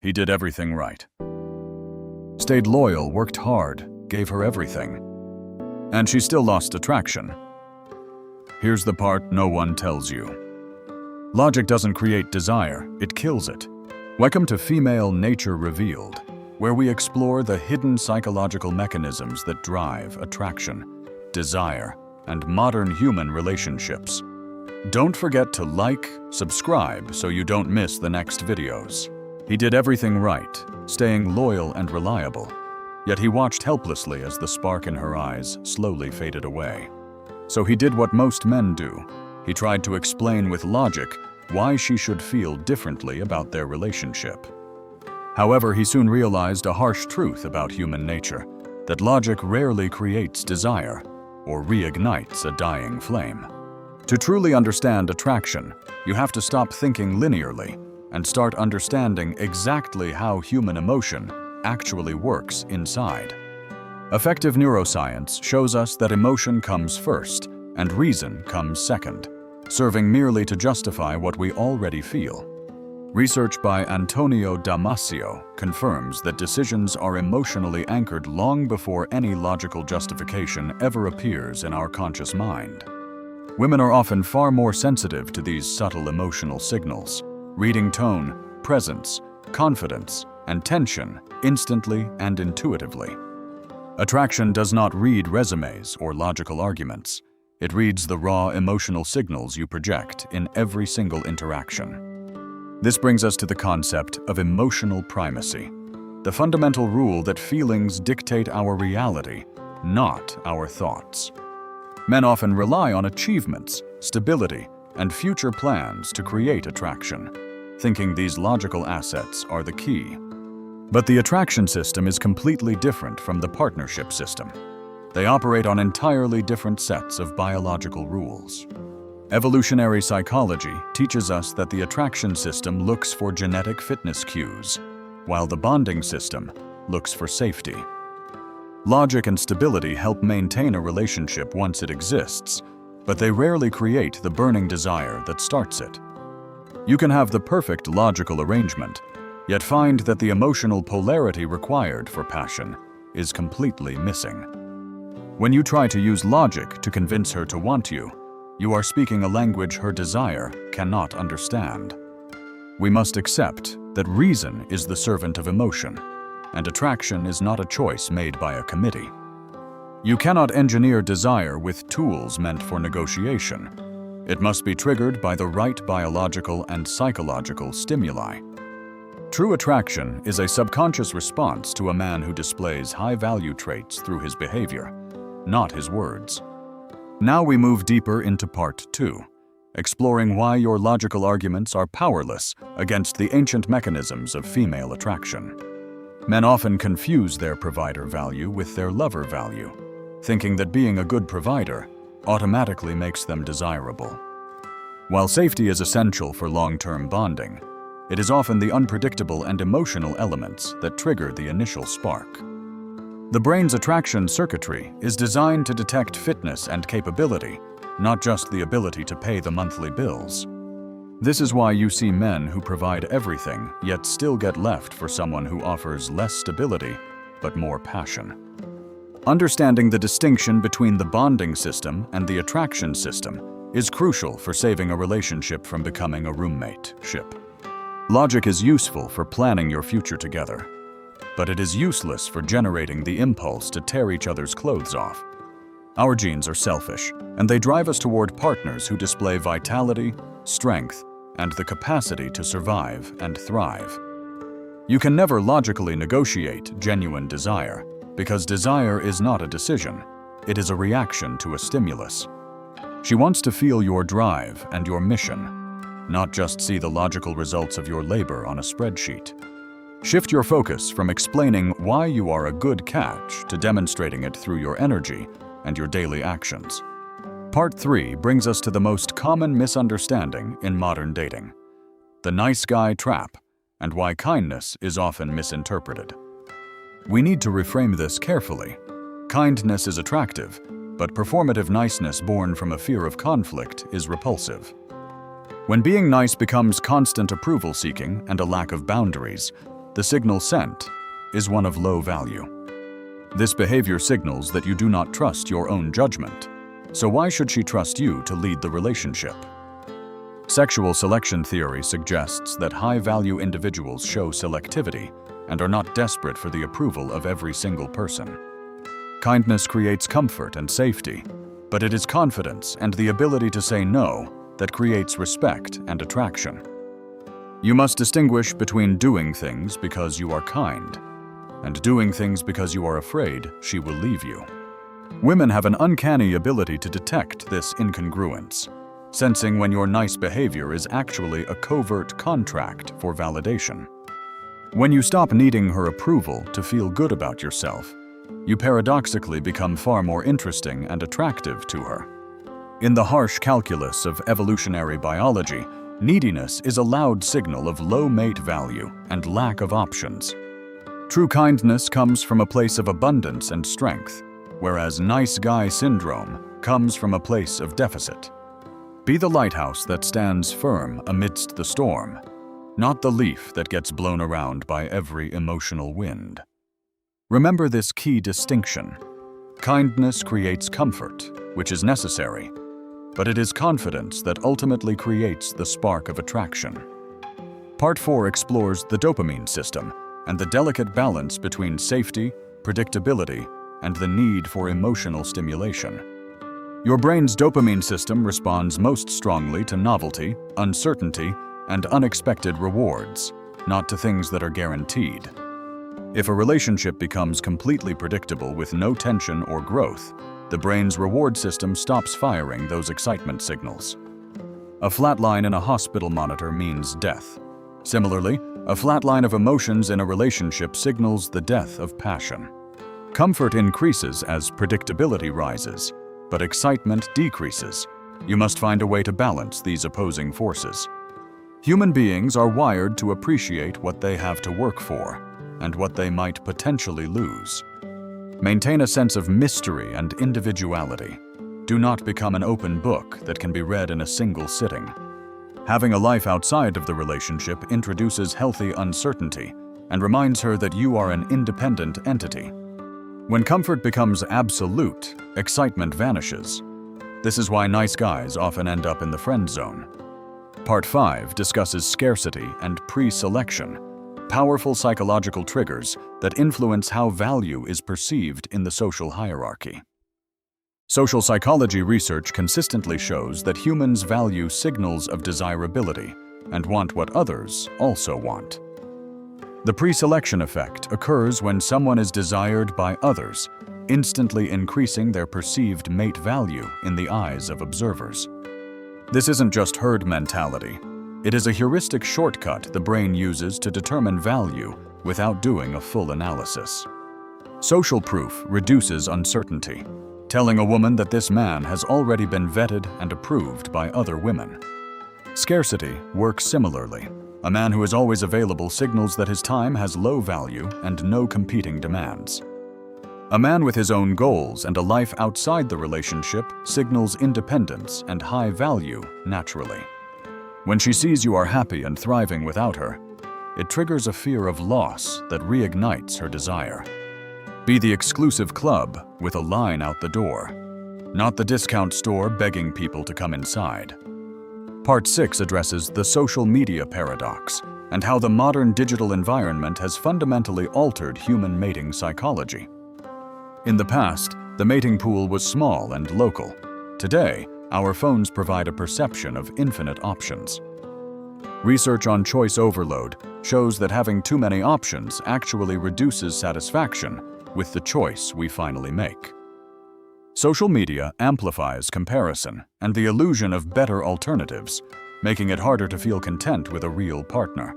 He did everything right. Stayed loyal, worked hard, gave her everything. And she still lost attraction. Here's the part no one tells you. Logic doesn't create desire, it kills it. Welcome to Female Nature Revealed, where we explore the hidden psychological mechanisms that drive attraction, desire, and modern human relationships. Don't forget to like, subscribe so you don't miss the next videos. He did everything right, staying loyal and reliable, yet he watched helplessly as the spark in her eyes slowly faded away. So he did what most men do. He tried to explain with logic why she should feel differently about their relationship. However, he soon realized a harsh truth about human nature, that logic rarely creates desire or reignites a dying flame. To truly understand attraction, you have to stop thinking linearly and start understanding exactly how human emotion actually works inside. Effective neuroscience shows us that emotion comes first and reason comes second, serving merely to justify what we already feel. Research by Antonio Damasio confirms that decisions are emotionally anchored long before any logical justification ever appears in our conscious mind. Women are often far more sensitive to these subtle emotional signals, reading tone, presence, confidence, and tension instantly and intuitively. Attraction does not read resumes or logical arguments. It reads the raw emotional signals you project in every single interaction. This brings us to the concept of emotional primacy, the fundamental rule that feelings dictate our reality, not our thoughts. Men often rely on achievements, stability, and future plans to create attraction, thinking these logical assets are the key. But the attraction system is completely different from the partnership system. They operate on entirely different sets of biological rules. Evolutionary psychology teaches us that the attraction system looks for genetic fitness cues, while the bonding system looks for safety. Logic and stability help maintain a relationship once it exists, but they rarely create the burning desire that starts it. You can have the perfect logical arrangement, yet find that the emotional polarity required for passion is completely missing. When you try to use logic to convince her to want you, you are speaking a language her desire cannot understand. We must accept that reason is the servant of emotion, and attraction is not a choice made by a committee. You cannot engineer desire with tools meant for negotiation. It must be triggered by the right biological and psychological stimuli. True attraction is a subconscious response to a man who displays high-value traits through his behavior, not his words. Now we move deeper into part 2, exploring why your logical arguments are powerless against the ancient mechanisms of female attraction. Men often confuse their provider value with their lover value, thinking that being a good provider automatically makes them desirable. While safety is essential for long-term bonding, it is often the unpredictable and emotional elements that trigger the initial spark. The brain's attraction circuitry is designed to detect fitness and capability, not just the ability to pay the monthly bills. This is why you see men who provide everything yet still get left for someone who offers less stability but more passion. Understanding the distinction between the bonding system and the attraction system is crucial for saving a relationship from becoming a roommate-ship. Logic is useful for planning your future together, but it is useless for generating the impulse to tear each other's clothes off. Our genes are selfish, and they drive us toward partners who display vitality, strength, and the capacity to survive and thrive. You can never logically negotiate genuine desire, because desire is not a decision, it is a reaction to a stimulus. She wants to feel your drive and your mission, not just see the logical results of your labor on a spreadsheet. Shift your focus from explaining why you are a good catch to demonstrating it through your energy and your daily actions. Part 3 brings us to the most common misunderstanding in modern dating: the nice guy trap, and why kindness is often misinterpreted. We need to reframe this carefully. Kindness is attractive, but performative niceness born from a fear of conflict is repulsive. When being nice becomes constant approval seeking and a lack of boundaries, the signal sent is one of low value. This behavior signals that you do not trust your own judgment, so why should she trust you to lead the relationship? Sexual selection theory suggests that high-value individuals show selectivity and are not desperate for the approval of every single person. Kindness creates comfort and safety, but it is confidence and the ability to say no that creates respect and attraction. You must distinguish between doing things because you are kind and doing things because you are afraid she will leave you. Women have an uncanny ability to detect this incongruence, sensing when your nice behavior is actually a covert contract for validation. When you stop needing her approval to feel good about yourself, you paradoxically become far more interesting and attractive to her. In the harsh calculus of evolutionary biology, neediness is a loud signal of low mate value and lack of options. True kindness comes from a place of abundance and strength, whereas nice guy syndrome comes from a place of deficit. Be the lighthouse that stands firm amidst the storm, not the leaf that gets blown around by every emotional wind. Remember this key distinction. Kindness creates comfort, which is necessary, but it is confidence that ultimately creates the spark of attraction. Part 4 explores the dopamine system and the delicate balance between safety, predictability, and the need for emotional stimulation. Your brain's dopamine system responds most strongly to novelty, uncertainty, and unexpected rewards, not to things that are guaranteed. If a relationship becomes completely predictable with no tension or growth, the brain's reward system stops firing those excitement signals. A flat line in a hospital monitor means death. Similarly, a flat line of emotions in a relationship signals the death of passion. Comfort increases as predictability rises, but excitement decreases. You must find a way to balance these opposing forces. Human beings are wired to appreciate what they have to work for and what they might potentially lose. Maintain a sense of mystery and individuality. Do not become an open book that can be read in a single sitting. Having a life outside of the relationship introduces healthy uncertainty and reminds her that you are an independent entity. When comfort becomes absolute, excitement vanishes. This is why nice guys often end up in the friend zone. Part 5 discusses scarcity and pre-selection, powerful psychological triggers that influence how value is perceived in the social hierarchy. Social psychology research consistently shows that humans value signals of desirability and want what others also want. The pre-selection effect occurs when someone is desired by others, instantly increasing their perceived mate value in the eyes of observers. This isn't just herd mentality. It is a heuristic shortcut the brain uses to determine value without doing a full analysis. Social proof reduces uncertainty, telling a woman that this man has already been vetted and approved by other women. Scarcity works similarly. A man who is always available signals that his time has low value and no competing demands. A man with his own goals and a life outside the relationship signals independence and high value naturally. When she sees you are happy and thriving without her, it triggers a fear of loss that reignites her desire. Be the exclusive club with a line out the door, not the discount store begging people to come inside. Part 6 addresses the social media paradox and how the modern digital environment has fundamentally altered human mating psychology. In the past, the mating pool was small and local. Today, our phones provide a perception of infinite options. Research on choice overload shows that having too many options actually reduces satisfaction with the choice we finally make. Social media amplifies comparison and the illusion of better alternatives, making it harder to feel content with a real partner.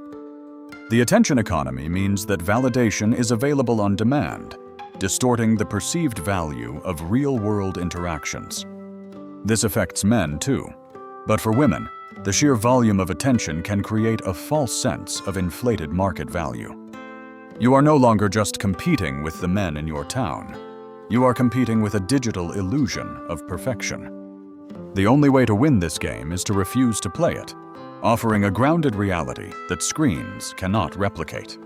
The attention economy means that validation is available on demand, distorting the perceived value of real-world interactions. This affects men too, but for women, the sheer volume of attention can create a false sense of inflated market value. You are no longer just competing with the men in your town. You are competing with a digital illusion of perfection. The only way to win this game is to refuse to play it, offering a grounded reality that screens cannot replicate.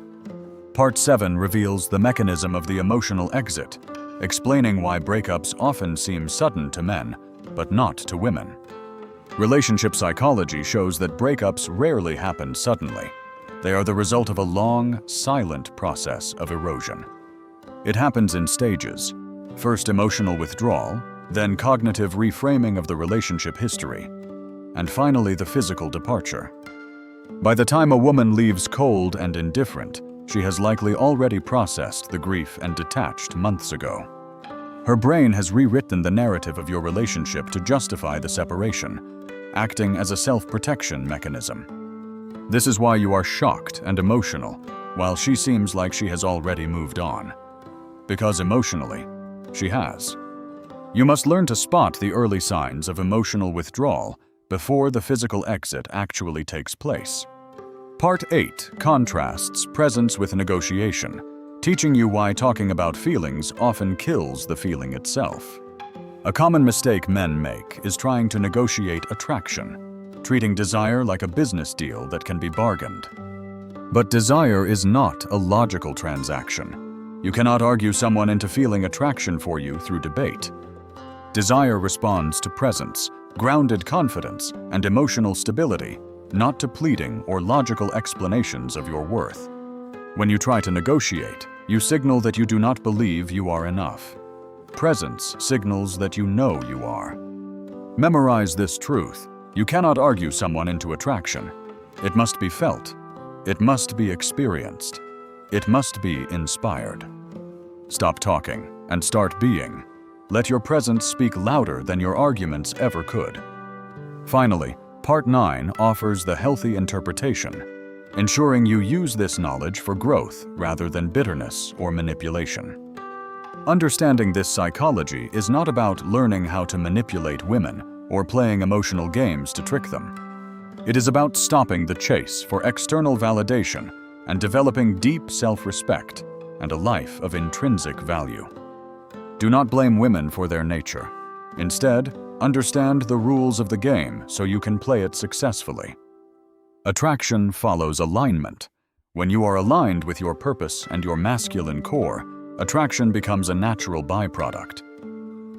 Part 7 reveals the mechanism of the emotional exit, explaining why breakups often seem sudden to men, but not to women. Relationship psychology shows that breakups rarely happen suddenly. They are the result of a long, silent process of erosion. It happens in stages. First emotional withdrawal, then cognitive reframing of the relationship history, and finally the physical departure. By the time a woman leaves cold and indifferent, she has likely already processed the grief and detached months ago. Her brain has rewritten the narrative of your relationship to justify the separation, acting as a self-protection mechanism. This is why you are shocked and emotional, while she seems like she has already moved on. Because emotionally, she has. You must learn to spot the early signs of emotional withdrawal before the physical exit actually takes place. Part 8 contrasts presence with negotiation, teaching you why talking about feelings often kills the feeling itself. A common mistake men make is trying to negotiate attraction, treating desire like a business deal that can be bargained. But desire is not a logical transaction. You cannot argue someone into feeling attraction for you through debate. Desire responds to presence, grounded confidence, and emotional stability, not to pleading or logical explanations of your worth. When you try to negotiate, you signal that you do not believe you are enough. Presence signals that you know you are. Memorize this truth. You cannot argue someone into attraction. It must be felt. It must be experienced. It must be inspired. Stop talking and start being. Let your presence speak louder than your arguments ever could. Finally, Part 9 offers the healthy interpretation, ensuring you use this knowledge for growth rather than bitterness or manipulation. Understanding this psychology is not about learning how to manipulate women or playing emotional games to trick them. It is about stopping the chase for external validation and developing deep self-respect and a life of intrinsic value. Do not blame women for their nature. Instead, understand the rules of the game so you can play it successfully. Attraction follows alignment. When you are aligned with your purpose and your masculine core, attraction becomes a natural byproduct.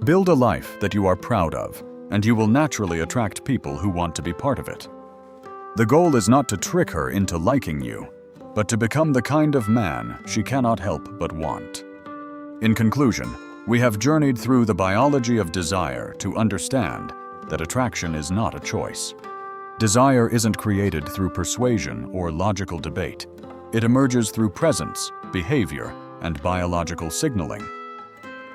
Build a life that you are proud of, and you will naturally attract people who want to be part of it. The goal is not to trick her into liking you, but to become the kind of man she cannot help but want. In conclusion, we have journeyed through the biology of desire to understand that attraction is not a choice. Desire isn't created through persuasion or logical debate. It emerges through presence, behavior, and biological signaling.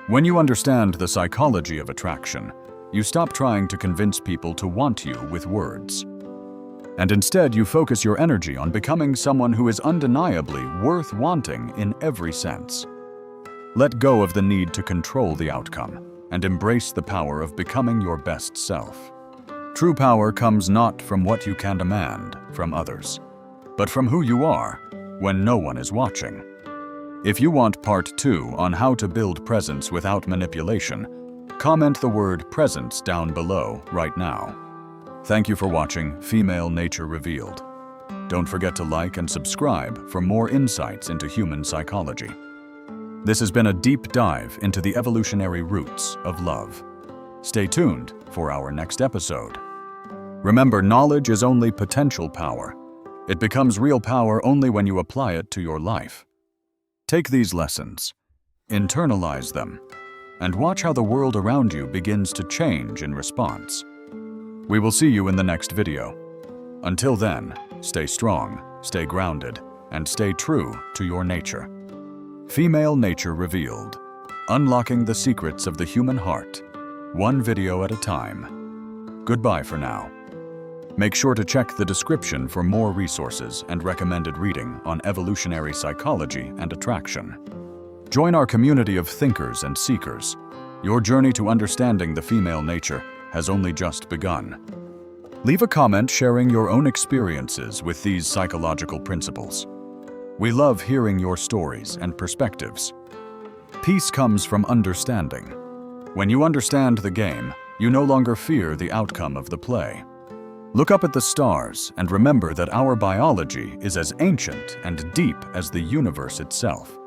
When you understand the psychology of attraction, you stop trying to convince people to want you with words. And instead, you focus your energy on becoming someone who is undeniably worth wanting in every sense. Let go of the need to control the outcome and embrace the power of becoming your best self. True power comes not from what you can demand from others, but from who you are when no one is watching. If you want Part 2 on how to build presence without manipulation, comment the word presence down below right now. Thank you for watching Female Nature Revealed. Don't forget to like and subscribe for more insights into human psychology. This has been a deep dive into the evolutionary roots of love. Stay tuned for our next episode. Remember, knowledge is only potential power. It becomes real power only when you apply it to your life. Take these lessons, internalize them, and watch how the world around you begins to change in response. We will see you in the next video. Until then, stay strong, stay grounded, and stay true to your nature. Female Nature Revealed, unlocking the secrets of the human heart, one video at a time. Goodbye for now. Make sure to check the description for more resources and recommended reading on evolutionary psychology and attraction. Join our community of thinkers and seekers. Your journey to understanding the female nature has only just begun. Leave a comment sharing your own experiences with these psychological principles. We love hearing your stories and perspectives. Peace comes from understanding. When you understand the game, you no longer fear the outcome of the play. Look up at the stars and remember that our biology is as ancient and deep as the universe itself.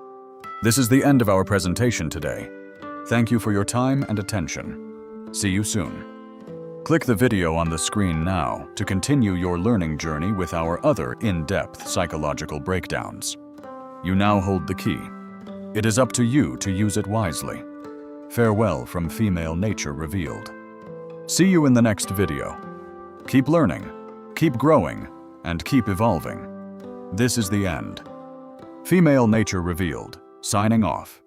This is the end of our presentation today. Thank you for your time and attention. See you soon. Click the video on the screen now to continue your learning journey with our other in-depth psychological breakdowns. You now hold the key. It is up to you to use it wisely. Farewell from Female Nature Revealed. See you in the next video. Keep learning, keep growing, and keep evolving. This is the end. Female Nature Revealed, signing off.